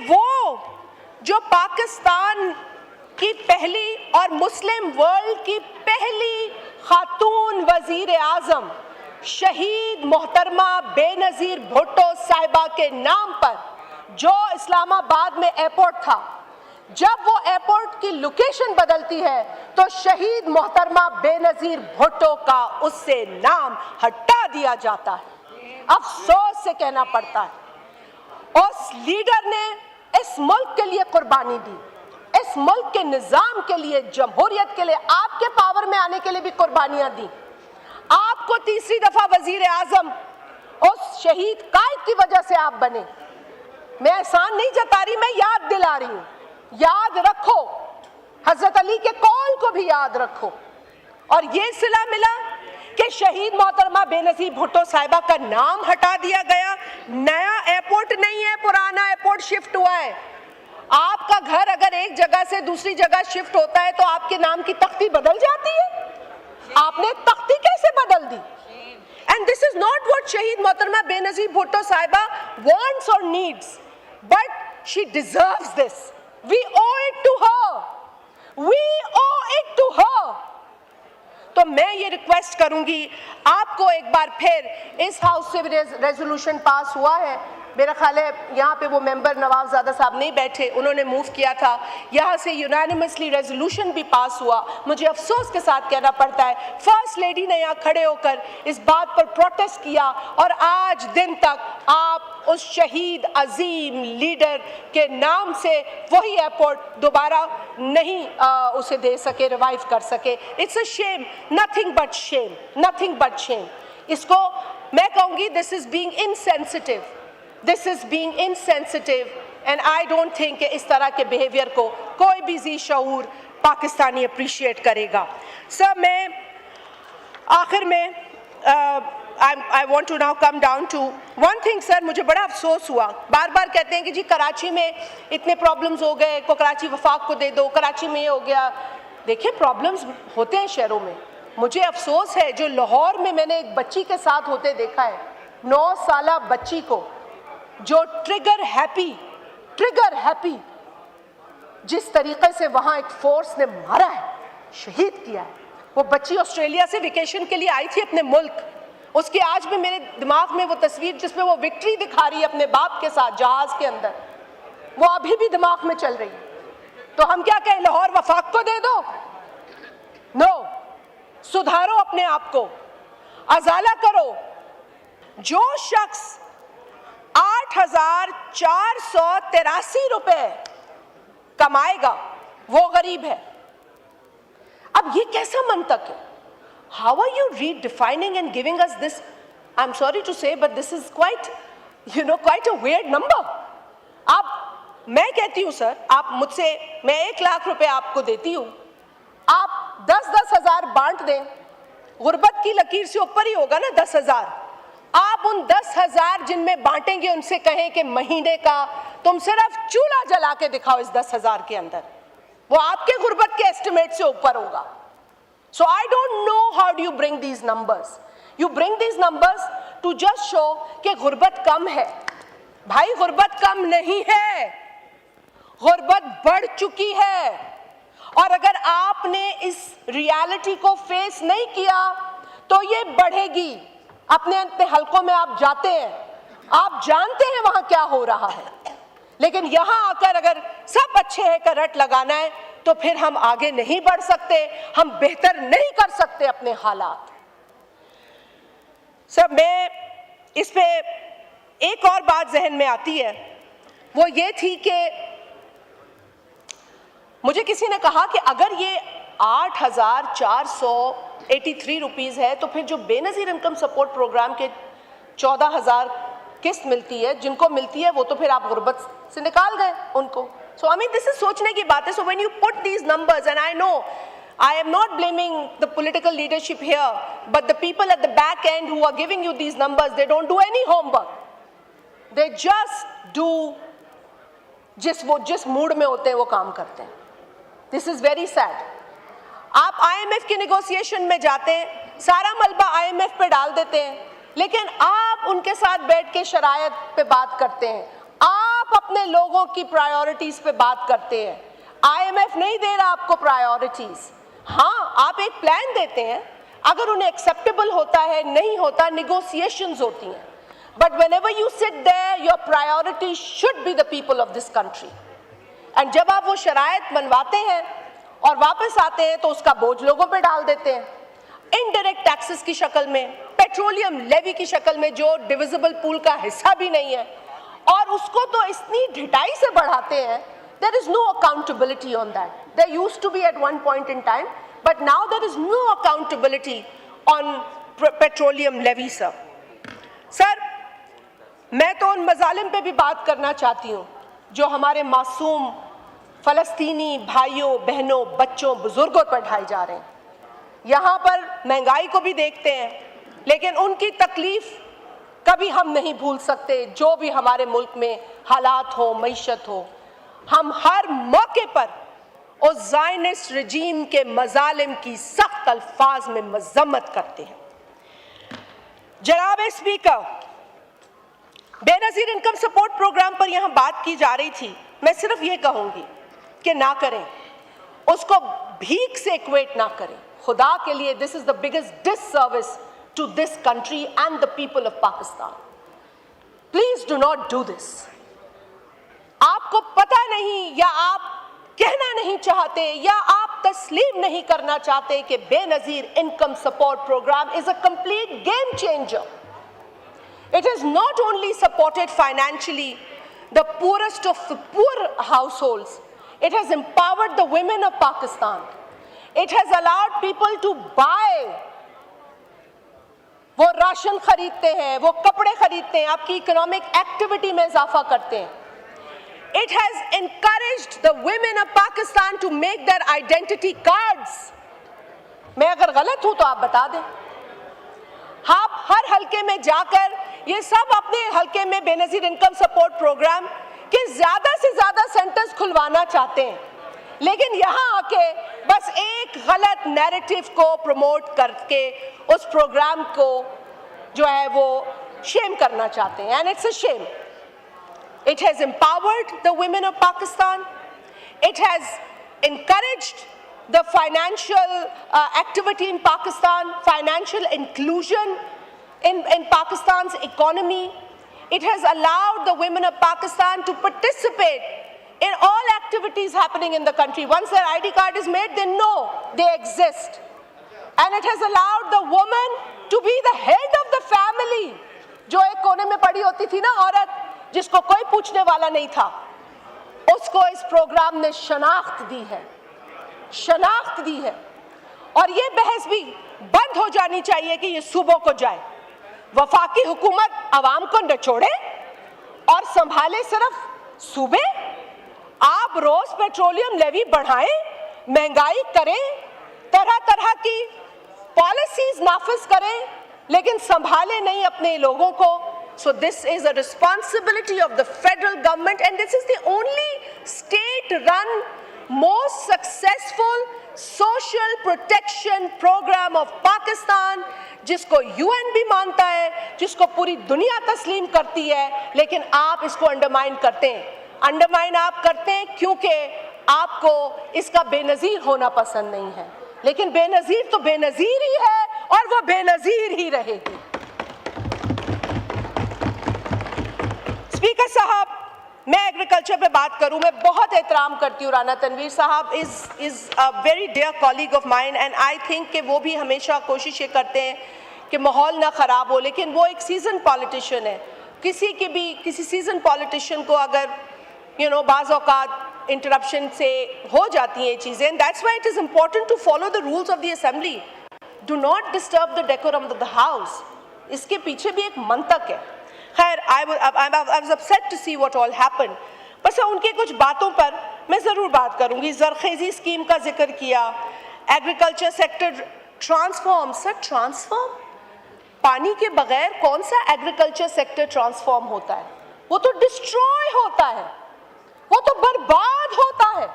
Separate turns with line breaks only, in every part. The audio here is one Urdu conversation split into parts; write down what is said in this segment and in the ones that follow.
وہ جو پاکستان کی پہلی اور مسلم ورلڈ کی پہلی خاتون وزیر اعظم شہید محترمہ بے نظیر بھٹو صاحبہ کے نام پر جو اسلام آباد میں ایئرپورٹ تھا، جب وہ ایئرپورٹ کی لوکیشن بدلتی ہے تو شہید محترمہ بے نظیر بھٹو کا اس سے نام ہٹا دیا جاتا ہے۔ افسوس سے کہنا پڑتا ہے اس لیڈر نے اس ملک کے لیے قربانی دی، اس ملک کے نظام کے لیے، جمہوریت کے لیے، آپ کے پاور میں آنے کے لیے بھی قربانیاں دی۔ آپ کو تیسری دفعہ وزیر اعظم اس شہید قائد کی وجہ سے آپ بنے۔ میں احسان نہیں جتا رہی، میں یاد دلا رہی ہوں۔ یاد رکھو، حضرت علی کے قول کو بھی یاد رکھو۔ اور یہ صلہ ملا کہ شہید محترمہ بے نظیر بھٹو صاحبہ کا نام ہٹا دیا گیا۔ نیا ایئرپورٹ نہیں ہے، پرانا ایئرپورٹ شفٹ ہوا ہے۔ آپ کا گھر اگر ایک جگہ سے دوسری جگہ شفٹ ہوتا ہے تو آپ کے نام کی تختی بدل جاتی ہے۔ آپ نے تختی کیسے بدل دی؟ And this is not what شہید محترمہ بے نظیر بھٹو صاحبہ wants or needs, but she deserves this. We owe it to her. We owe it to her. تو میں یہ ریکویسٹ کروں گی آپ کو ایک بار پھر، اس ہاؤس سے ریزولوشن پاس ہوا ہے، میرا خیال ہے یہاں پہ وہ ممبر نواز زادہ صاحب نہیں بیٹھے، انہوں نے موو کیا تھا، یہاں سے یونانیمسلی ریزولوشن بھی پاس ہوا۔ مجھے افسوس کے ساتھ کہنا پڑتا ہے فرسٹ لیڈی نے یہاں کھڑے ہو کر اس بات پر پروٹیسٹ کیا، اور آج دن تک آپ اس شہید عظیم لیڈر کے نام سے وہی ایئرپورٹ دوبارہ نہیں اسے دے سکے، ریوائیو کر سکے۔ It's a shame, nothing but shame, nothing but shame. اس کو میں کہوں گی this is being insensitive, This is being insensitive, and I don't think کہ اس طرح کے بیہیویئر کو کوئی بھی ذی شعور پاکستانی اپریشیٹ کرے گا۔ سر، میں آخر میں I want to now come down to one thing. سر، مجھے بڑا افسوس ہوا، بار بار کہتے ہیں کہ جی کراچی میں اتنے پرابلمز ہو گئے، کو کراچی وفاق کو دے دو، کراچی میں یہ ہو گیا۔ دیکھیں پرابلمز ہوتے ہیں شہروں میں۔ مجھے افسوس ہے جو لاہور میں نے ایک بچی کے ساتھ ہوتے دیکھا ہے، 9 سالہ بچی کو جو ٹریگر ہیپی جس طریقے سے وہاں ایک فورس نے مارا ہے، شہید کیا ہے۔ وہ بچی آسٹریلیا سے ویکیشن کے لیے آئی تھی اپنے ملک، اس کی آج بھی میرے دماغ میں وہ تصویر جس میں وہ وکٹری دکھا رہی ہے اپنے باپ کے ساتھ جہاز کے اندر، وہ ابھی بھی دماغ میں چل رہی ہے۔ تو ہم کیا کہیں، لاہور وفاق کو دے دو؟ نو، سدھارو اپنے آپ کو، ازالہ کرو۔ جو شخص 8,483 روپے کمائے گا وہ غریب ہے۔ اب یہ کیسا منطق ہے؟ How are you redefining and giving us this? I'm sorry to say, but this is quite a weird number. میں کہتی ہوں سر، آپ مجھ سے، میں 1 لاکھ روپے آپ کو دیتی ہوں، آپ 10 ہزار بانٹ دیں، غربت کی لکیر سے اوپر ہی ہوگا نا 10,000۔ آپ ان 10,000 جن میں بانٹیں گے ان سے کہیں کہ مہینے کا تم صرف چولہا جلا کے دکھاؤ اس 10,000 کے اندر، وہ آپ کے غربت کے ایسٹیمیٹ سے اوپر ہوگا۔ So I don't know how do you bring these numbers. You bring these numbers to just show کہ غربت کم ہے۔ بھائی غربت کم نہیں ہے، غربت بڑھ چکی ہے، اور اگر آپ نے اس ریالٹی کو فیس نہیں کیا تو یہ بڑھے گی۔ اپنے حلقوں میں آپ جاتے ہیں، آپ جانتے ہیں وہاں کیا ہو رہا ہے، لیکن یہاں آ کر اگر سب اچھے ہیں کا رٹ لگانا ہے تو پھر ہم آگے نہیں بڑھ سکتے، ہم بہتر نہیں کر سکتے اپنے حالات۔ سب میں اس پہ ایک اور بات ذہن میں آتی ہے، وہ یہ تھی کہ مجھے کسی نے کہا کہ اگر یہ 8,483 روپیز ہے تو پھر جو بے نظیر انکم سپورٹ پروگرام کے 14,000 قسط ملتی ہے، جن کو ملتی ہے وہ تو پھر آپ غربت سے نکال گئے ان کو۔ So I mean this is سوچنے کی بات ہے۔ So when you put these numbers, and I know I am not blaming the political leadership here, but the people at the back end who are giving you these numbers, they don't do any homework. They just do جس موڈ میں ہوتے ہیں وہ کام کرتے ہیں۔ This is very sad. آپ IMF کی نیگوسیشن میں جاتے ہیں، سارا ملبہ IMF پہ ڈال دیتے ہیں، لیکن آپ ان کے ساتھ بیٹھ کے شرائط پہ بات کرتے ہیں، آپ اپنے لوگوں کی پرائیورٹیز پہ بات کرتے ہیں. IMF نہیں دے رہا آپ کو پرائیورٹیز. ہاں آپ ایک پلان دیتے ہیں, اگر انہیں ایکسیپٹیبل ہوتا ہے, نہیں ہوتا, نیگوسیشنز ہوتی ہیں. But whenever you sit there, your priority should be the people of this country. And جب آپ وہ شرائط منواتے ہیں اور واپس آتے ہیں تو اس کا بوجھ لوگوں پہ ڈال دیتے ہیں, انڈائریکٹ ٹیکسز کی شکل میں, پیٹرولیم لیوی کی شکل میں جو ڈویزبل پول کا حصہ بھی نہیں ہے, اور اس کو تو اتنی ڈھٹائی سے بڑھاتے ہیں. There is no accountability on that. There used to be at one point in time, but now there is no accountability on petroleum levy, sir. Sir, میں تو ان مظالم پہ بھی بات کرنا چاہتی ہوں جو ہمارے معصوم فلسطینی بھائیوں, بہنوں, بچوں, بزرگوں پر ڈھائے جا رہے ہیں. یہاں پر مہنگائی کو بھی دیکھتے ہیں, لیکن ان کی تکلیف کبھی ہم نہیں بھول سکتے. جو بھی ہمارے ملک میں حالات ہو, معیشت ہو, ہم ہر موقع پر اس زائنسٹ رجیم کے مظالم کی سخت الفاظ میں مذمت کرتے ہیں. جناب اسپیکر, بے نظیر انکم سپورٹ پروگرام پر یہاں بات کی جا رہی تھی. میں صرف یہ کہوں گی کہ نہ کریں, اس کو بھیک سے ایکویٹ نہ کریں. خدا کے لیے, this is the biggest disservice to this country and the people of Pakistan. Please do not do this. آپ کو پتہ نہیں, یا آپ کہنا نہیں چاہتے, یا آپ تسلیم نہیں کرنا چاہتے کہ Benazir income support programme is a complete game changer. It has not only supported financially the poorest of the poor households, it has empowered the women of Pakistan. It has allowed people to buy. وہ راشن خریدتے ہیں, وہ کپڑے خریدتے ہیں, آپ کی اکنامک ایکٹیویٹی میں اضافہ کرتے ہیں. It has encouraged the women of Pakistan to make their identity cards. میں اگر غلط ہوں تو آپ بتا دیں. آپ ہر حلقے میں جا کر یہ سب اپنے حلقے میں بے نظیر انکم سپورٹ پروگرام کے زیادہ سے زیادہ سینٹرز کھلوانا چاہتے ہیں, لیکن یہاں آ کے بس ایک غلط نیریٹو کو پروموٹ کر کے اس پروگرام کو جو ہے وہ شیم کرنا چاہتے ہیں. And it's a shame. It has empowered the women of Pakistan. It has encouraged the financial activity in Pakistan, financial inclusion in Pakistan's economy. It has allowed the women of Pakistan to participate in all activities happening in the country. Once their ID card is made, they know they exist. And it has allowed the woman to be the head of the family. جو ایک کونے میں پڑی ہوتی تھی نا عورت, جس کو کوئی پوچھنے والا نہیں تھا, اس کو اس پروگرام نے شناخت دی ہے, شناخت دی ہے. اور یہ بحث بھی بند ہو جانی چاہیے کہ یہ صوبوں کو جائے. وفاقی حکومت عوام کو نچوڑے اور سنبھالے صرف صوبے. آپ روز پیٹرولیم لیوی بڑھائیں, مہنگائی کریں, طرح طرح کی پالیسیز نافذ کریں, لیکن سنبھالے نہیں اپنے لوگوں کو. So this is a responsibility of the federal government, and this is the only state-run, most successful social protection program of Pakistan, جس کو UN بھی مانتا ہے, جس کو پوری دنیا تسلیم کرتی ہے, لیکن آپ اس کو انڈرمائن کرتے ہیں. انڈرمائن آپ کرتے ہیں کیونکہ آپ کو اس کا بے نظیر ہونا پسند نہیں ہے, لیکن بے نظیر تو بے نظیر ہی ہے اور وہ بے نظیر ہی رہے گی. اسپیکر صاحب, میں ایگریکلچر پہ بات کروں. میں بہت احترام کرتی ہوں رانا تنویر صاحب, از a very dear colleague of mine, and I think کہ وہ بھی ہمیشہ کوشش یہ کرتے ہیں کہ ماحول نہ خراب ہو, لیکن وہ ایک سیزن پالیٹیشین ہے. کسی سیزن پالیٹیشین کو اگر بعض اوقات انٹرپشن سے ہو جاتی ہیں چیزیں, and that's why it is important to follow the rules of the assembly. Do not disturb the decorum of the house. اس کے پیچھے بھی ایک منطق ہے. خیر, I was upset to see what all happened. بس ان کی کچھ باتوں پر میں ضرور بات کروں گی. زرخیزی اسکیم کا ذکر کیا, ایگریکلچر سیکٹر ٹرانسفارم. سر, ٹرانسفارم پانی کے بغیر کون سا ایگریکلچر سیکٹر ٹرانسفارم ہوتا ہے؟ وہ تو ڈسٹروائے ہوتا ہے, وہ تو برباد ہوتا ہے.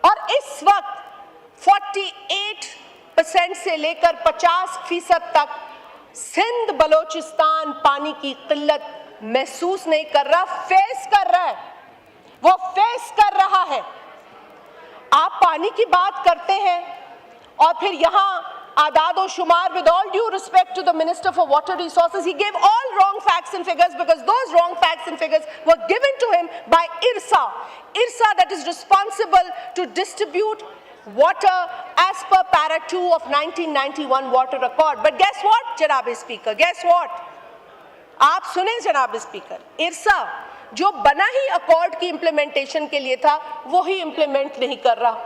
اور اس وقت 48% سے لے کر 50% تک سندھ بلوچستان پانی کی قلت محسوس نہیں کر رہا, فیس کر رہا ہے, وہ فیس کر رہا ہے. آپ پانی کی بات کرتے ہیں اور پھر یہاں اعداد و شمار, with all due respect to the Minister for Water Resources, he gave all wrong facts and figures because those wrong facts and figures were given to him by IRSA. IRSA that is responsible to distribute water as per para 2 of 1991 water accord. But guess what, Janab Speaker, guess what? آپ سنیں جناب اسپیکر, ارسا جو بنا ہی اکارڈ کی امپلیمنٹیشن کے لیے تھا وہی امپلیمنٹ نہیں کر رہا,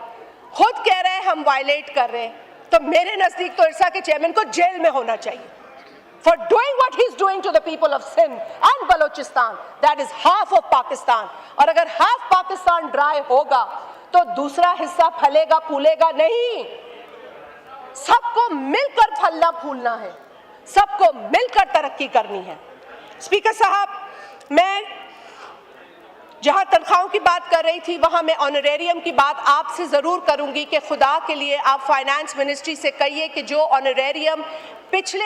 خود کہہ رہے ہیں ہم وائلیٹ کر رہے ہیں. تو میرے نزدیک تو ارسا کے چیئرمین کو جیل میں ہونا چاہیے for doing what he's doing to the people of Sindh and Balochistan. That is half of Pakistan. اور اگر half پاکستان ڈرائی ہوگا تو دوسرا حصہ پھلے گا پھولے گا نہیں. سب کو مل کر پھلنا پھولنا ہے, سب کو مل کر ترقی کرنی ہے. اسپیکر صاحب, میں جہاں تنخواہوں کی بات کر رہی تھی وہاں میں آنریریم کی بات آپ سے ضرور کروں گی کہ خدا کے لیے آپ فائنانس منسٹری سے کہیے کہ جو آنریریم پچھلے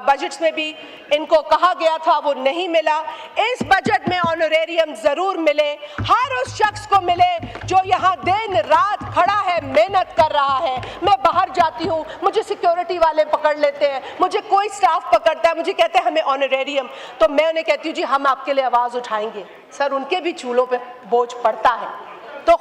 بجٹس میں بھی ان کو کہا گیا تھا وہ نہیں ملا, اس بجٹ میں آنریریم ضرور ملے, ہر اس شخص کو ملے جو یہاں دن رات کھڑا ہے, محنت کر رہا ہے. میں باہر جاتی ہوں, مجھے سیکیورٹی والے پکڑ لیتے ہیں, مجھے کوئی سٹاف پکڑتا ہے, مجھے کہتے ہیں ہمیں آنریریم, تو میں انہیں کہتی ہوں جی ہم آپ کے لیے آواز اٹھائیں گے. سر ان کے بھی چولہوں پہ بوجھ پڑتا ہے.